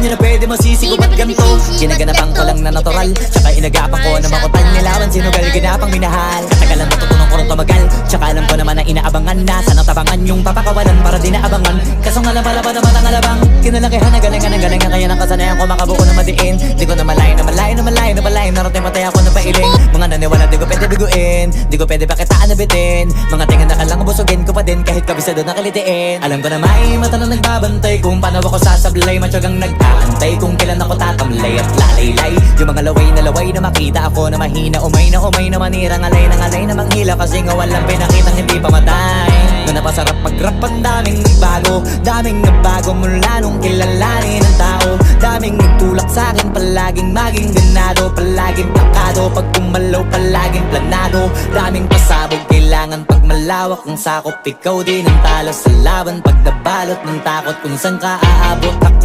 nyo na pwede masisi ko ba't ganito? Ginaganapan ko lang na natural, tsaka inagapan ko na makutal. Nilawan sinugal, ginapang minahal. Katagalan matutunong ko rin tumagal, tsaka alam ko naman na inaabangan na sanang tabangan yung papakawalan para di naabangan. Kaso nga lang pala ba naman ang alabang kinalakihan na galingan ang galingan. Kaya ng kasanayan ko makabuo na madiin. Di ko na malayo na malayo na malayo na malayo. Narating matay ako na pailing. Mga naniwala di ko pwede biguin, di ko pwede pakitaan na bitin. Mga tingin na kalang busugin ko pa din kahit kabisado na kalitiin. Alam ko na may mata na nagbabantay kung paano ako sasablay. Matyagang nag-aantay kung kailan ako tatamlay at lalaylay. Yung mga laway na makita ako na mahina. Umay na manirang alay na manghila. Kasi nga walang pinakitang hindi pamatay. Na napasarap mag-rap ang daming nagbago mula nung kilalanin ang tao. Daming nagtulak sa'kin, palaging maging ganado, palaging plakado, pag kumalaw palaging planado. Daming pasabog, kailangan pag malawak ang sakop. Ikaw din ang talo sa laban pag nabalot ng takot kung saan ka aabot. Ako